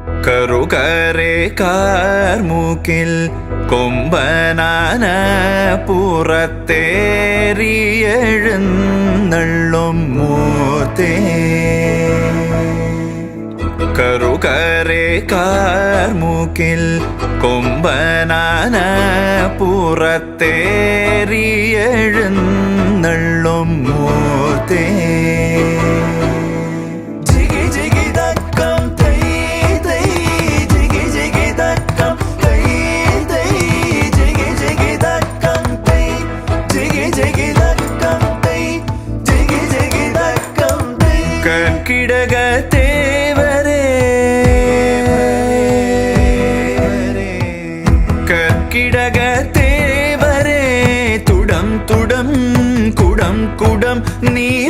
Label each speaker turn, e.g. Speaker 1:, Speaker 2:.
Speaker 1: കറുകരെ കാർമുകിൽ കൊമ്പനാന പുറത്തേറിയെഴുന്നള്ളും മൂർത്തേ. കറുകരെ കാർമുകിൽ കൊമ്പനാന പുറത്തേറിയെഴുന്നള്ളും മൂർത്തേ. കർക്കിടകത്തേവരേ കർക്കിടകത്തേവരേ തുടം തുടം കുടം കുടം നീ